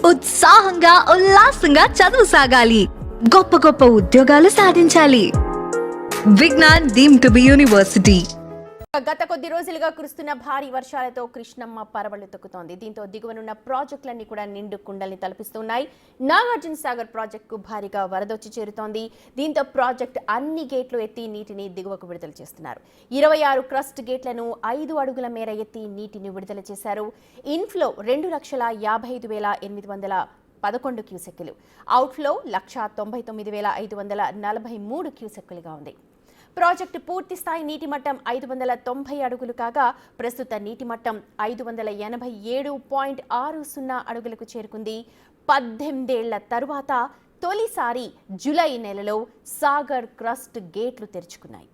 ఉత్సాహంగా ఉల్లాసంగా చదువు సాగాలి, గొప్ప గొప్ప ఉద్యోగాలు సాధించాలి. Vignan deemed to be university. గత కొద్ది రోజులుగా కురుస్తున్న భారీ వర్షాలతో కృష్ణమ్మ పరవళ్లు తొక్కుతోంది. దీంతో దిగువనున్న ప్రాజెక్టులన్నీ కూడా నిండు కుండల్ని తలపిస్తున్నాయి. నాగార్జున సాగర్ ప్రాజెక్టుకు భారీగా వరదొచ్చి చేరుతోంది. దీంతో ప్రాజెక్టు అన్ని గేట్లు ఎత్తి నీటిని దిగువకు విడుదల చేస్తున్నారు. 26 క్రస్ట్ గేట్లను 5 అడుగుల మేర ఎత్తి నీటిని విడుదల చేశారు. ఇన్ఫ్లో 2,55,811 క్యూసెక్కులు, అవుట్ఫ్లో 1,99,543 క్యూసెక్కులుగా ఉంది. ప్రాజెక్టు పూర్తి స్థాయి నీటి మట్టం 590 అడుగులు కాగా ప్రస్తుత నీటి మట్టం 587.60 అడుగులకు చేరుకుంది. 18 ఏళ్ల తరువాత తొలిసారి జూలై నెలలో సాగర్ క్రస్ట్ గేట్లు తెరుచుకున్నాయి.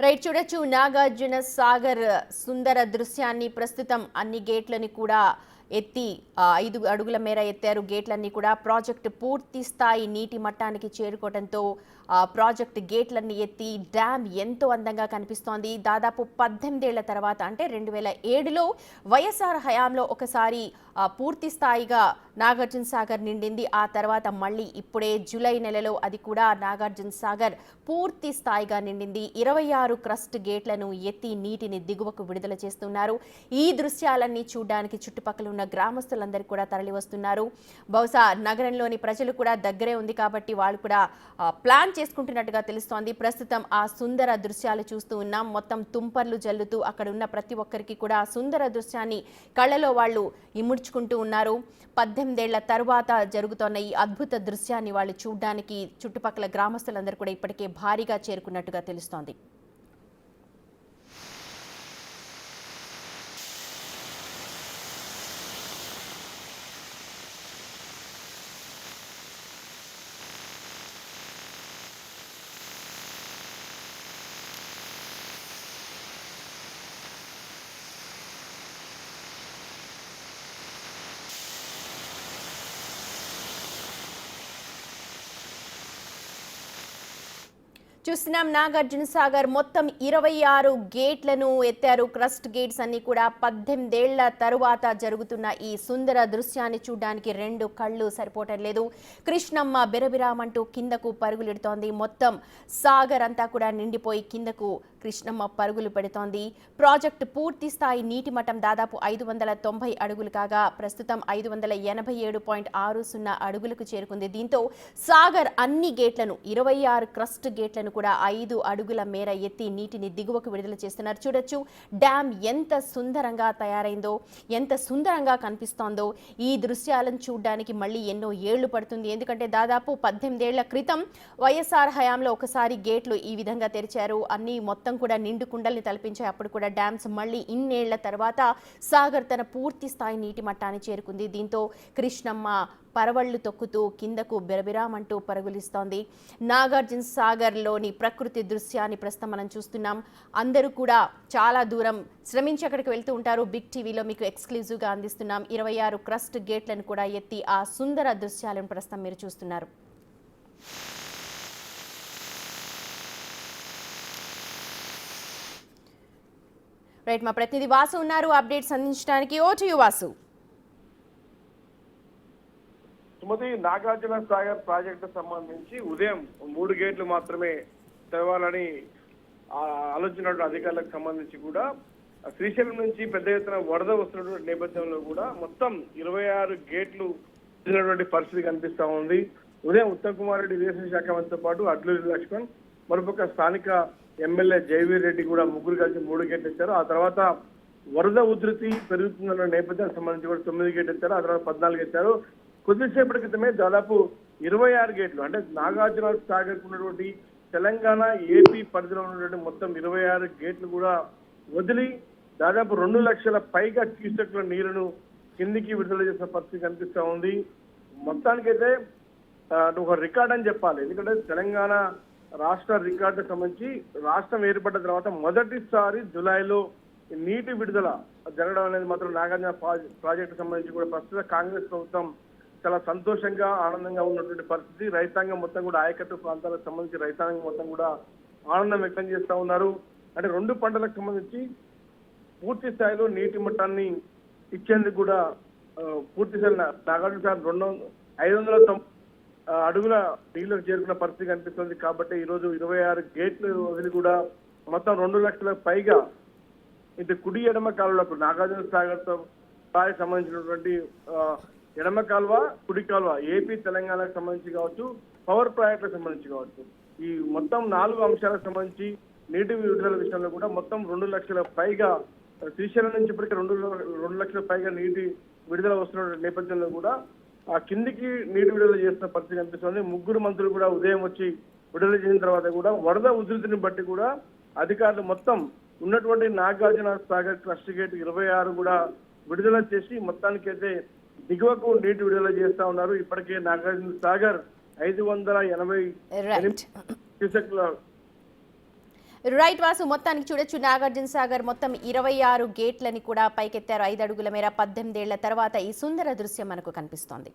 రైట్, చూడొచ్చు నాగార్జున సాగర్ సుందర దృశ్యాన్ని. ప్రస్తుతం అన్ని గేట్లని కూడా ఎత్తి 5 అడుగుల మేర ఎత్తారు. గేట్లన్నీ కూడా ప్రాజెక్టు పూర్తి స్థాయి నీటి మట్టానికి చేరుకోవడంతో ప్రాజెక్టు గేట్లన్నీ ఎత్తి డ్యామ్ ఎంతో అందంగా కనిపిస్తోంది. దాదాపు 18 ఏళ్ల తర్వాత, అంటే 2007లో వైఎస్ఆర్ హయాంలో ఒకసారి పూర్తి స్థాయిగా నాగార్జున సాగర్ నిండింది. ఆ తర్వాత మళ్ళీ ఇప్పుడే జూలై నెలలో అది కూడా నాగార్జున సాగర్ పూర్తి స్థాయిగా నిండింది. 26 క్రస్ట్ గేట్లను ఎత్తి నీటిని దిగువకు విడుదల చేస్తున్నారు. ఈ దృశ్యాలన్నీ చూడడానికి చుట్టుపక్కల ఉన్న గ్రామస్తులందరూ కూడా తరలి వస్తున్నారు. బహుశా నగరంలోని ప్రజలు కూడా దగ్గరే ఉంది కాబట్టి వాళ్ళు కూడా ప్లాన్ చేసుకుంటున్నట్టుగా తెలుస్తోంది. ప్రస్తుతం ఆ సుందర దృశ్యాలు చూస్తూ ఉన్నాం. మొత్తం తుంపర్లు జల్లుతూ అక్కడ ఉన్న ప్రతి ఒక్కరికి కూడా సుందర దృశ్యాన్ని కళ్ళలో వాళ్ళు ఇముడ్చుకుంటూ ఉన్నారు. 18 ఏళ్ల తరువాత జరుగుతున్న ఈ అద్భుత దృశ్యాన్ని వాళ్ళు చూడడానికి చుట్టుపక్కల గ్రామస్తులందరూ కూడా ఇప్పటికే భారీగా చేరుకున్నట్టుగా తెలుస్తోంది. చూస్తున్నాం నాగార్జున సాగర్ మొత్తం 26 గేట్లను ఎత్తారు. క్రస్ట్ గేట్స్ అన్ని కూడా 18 ఏళ్ల తరువాత జరుగుతున్న ఈ సుందర దృశ్యాన్ని చూడడానికి 2 కళ్ళు సరిపోవటం లేదు. కృష్ణమ్మ బిరబిరామంటూ కిందకు పరుగులెడుతోంది. మొత్తం సాగర్ అంతా కూడా నిండిపోయి కిందకు కృష్ణమ్మ పరుగులు పెడుతోంది. ప్రాజెక్టు పూర్తి స్థాయి నీటి మట్టం దాదాపు 590 అడుగులు కాగా ప్రస్తుతం 587.60 అడుగులకు చేరుకుంది. దీంతో సాగర్ అన్ని గేట్లను 26 క్రస్ట్ గేట్లను కూడా 5 అడుగుల మేర ఎత్తి నీటిని దిగువకు విడుదల చేస్తున్నారు. చూడొచ్చు డ్యామ్ ఎంత సుందరంగా తయారైందో, ఎంత సుందరంగా కనిపిస్తోందో. ఈ దృశ్యాలను చూడడానికి మళ్ళీ ఎన్నో ఏళ్లు పడుతుంది. ఎందుకంటే దాదాపు 18 ఏళ్ల క్రితం వైఎస్ఆర్ హయాంలో ఒకసారి గేట్లు ఈ విధంగా తెరిచారు. అన్ని మొత్తం కూడా నిండు కుండల్ని తలపించాయి. అప్పుడు కూడా డ్యామ్స్ మళ్ళీ ఇన్నేళ్ల తర్వాత సాగర్ తన పూర్తి స్థాయి నీటి మట్టాన్ని చేరుకుంది. దీంతో కృష్ణమ్మ పరవళ్లు తొక్కుతూ కిందకు బిరబిరామంటూ పరుగులిస్తోంది. నాగార్జున సాగర్లోని ప్రకృతి దృశ్యాన్ని ప్రస్తుతం మనం చూస్తున్నాం. అందరూ కూడా చాలా దూరం శ్రమించి అక్కడికి వెళ్తూ ఉంటారు. బిగ్ టీవీలో మీకు ఎక్స్క్లూజివ్గా అందిస్తున్నాం. 26 క్రస్ట్ గేట్లను కూడా ఎత్తి ఆ సుందర దృశ్యాలను ప్రస్తుతం మీరు చూస్తున్నారు. రైట్, మా ప్రతినిధి వాసు ఉన్నారు అప్డేట్స్ అందించడానికి. Over to you Vasu. Nagarjuna Sagar project సంబంధించి ఉదయం 3 గేట్లు మాత్రమే తెరవాలని ఆలోచన అధికారులకు సంబంధించి కూడా శ్రీశైలం నుంచి పెద్ద ఎత్తున వరద వస్తున్నటువంటి నేపథ్యంలో కూడా మొత్తం 26 గేట్లు ఇచ్చినటువంటి పరిస్థితి కనిపిస్తా ఉంది. ఉదయం ఉత్తమ్ కుమార్ రెడ్డి విదేశాంగ శాఖ మంత్రితో పాటు అడ్లూరి లక్ష్మణ్, మరొక స్థానిక ఎమ్మెల్యే జైవీర్ రెడ్డి కూడా ముగ్గురు కలిసి 3 గేట్లు ఇచ్చారు. ఆ తర్వాత వరద ఉధృతి పెరుగుతున్న నేపథ్యానికి సంబంధించి కూడా 9 గేట్లు ఇచ్చారు. ఆ తర్వాత 14 ఇచ్చారు. కొద్దిసేపటి క్రితమే దాదాపు 26 గేట్లు, అంటే నాగార్జున సాగర్ ఉన్నటువంటి తెలంగాణ ఏపీ పరిధిలో ఉన్నటువంటి మొత్తం 26 గేట్లు కూడా వదిలి దాదాపు 2 లక్షల పైగా క్యూసెక్ల నీరును కిందికి విడుదల చేసిన పరిస్థితి కనిపిస్తా ఉంది. మొత్తానికైతే ఒక రికార్డ్ అని చెప్పాలి. ఎందుకంటే తెలంగాణ రాష్ట్ర రికార్డు సంబంధించి రాష్ట్రం ఏర్పడ్డ తర్వాత మొదటిసారి జూలైలో నీటి విడుదల జరగడం అనేది మాత్రం నాగార్జున ప్రాజెక్టు సంబంధించి కూడా ప్రస్తుత కాంగ్రెస్ ప్రభుత్వం చాలా సంతోషంగా ఆనందంగా ఉన్నటువంటి పరిస్థితి. రైతాంగం మొత్తం కూడా ఆయకట్టు ప్రాంతాలకు సంబంధించి రైతాంగం మొత్తం కూడా ఆనందం వ్యక్తం చేస్తా ఉన్నారు. అంటే రెండు పంటలకు సంబంధించి పూర్తి స్థాయిలో నీటి మట్టాన్ని ఇచ్చేందుకు కూడా పూర్తి స్థాయి నాగార్జున సాగర్ 590 అడుగుల నీళ్లకు చేరుకున్న పరిస్థితి కనిపిస్తుంది. కాబట్టి ఈ రోజు 26 గేట్లు వదిలి కూడా మొత్తం 2 లక్షల పైగా ఇటు కుడి ఎడమ కాలువలకు నాగార్జున సాగర్ తో సంబంధించినటువంటి ఎడమ కాలువ కుడి కాలువ ఏపీ తెలంగాణకు సంబంధించి కావచ్చు, పవర్ ప్రాజెక్టులకు సంబంధించి కావచ్చు, ఈ మొత్తం 4 అంశాలకు సంబంధించి నీటి విడుదల విషయంలో కూడా మొత్తం 2 లక్షల పైగా శ్రీశైలం నుంచి ఇప్పటికే 2 లక్షల పైగా నీటి విడుదల వస్తున్న నేపథ్యంలో కూడా ఆ కిందికి నీటి విడుదల చేస్తున్న పరిస్థితి కనిపిస్తుంది. 3 మంత్రులు కూడా ఉదయం వచ్చి విడుదల చేసిన తర్వాత కూడా వరద ఉధృతిని బట్టి కూడా అధికారులు మొత్తం ఉన్నటువంటి నాగార్జున సాగర్ క్లస్టర్ గేట్ 26 కూడా విడుదల చేసి మొత్తానికైతే దిగువకు నీటి విడుదల చేస్తా ఉన్నారు. ఇప్పటికే నాగార్జున సాగర్ 588 క్యూసెక్ల రైట్ వాసు, మొత్తానికి చూడొచ్చు నాగార్జున సాగర్ మొత్తం 26 గేట్లని కూడా పైకెత్తారు. 5 అడుగుల మేర 18 ఏళ్ల తర్వాత ఈ సుందర దృశ్యం మనకు కనిపిస్తోంది.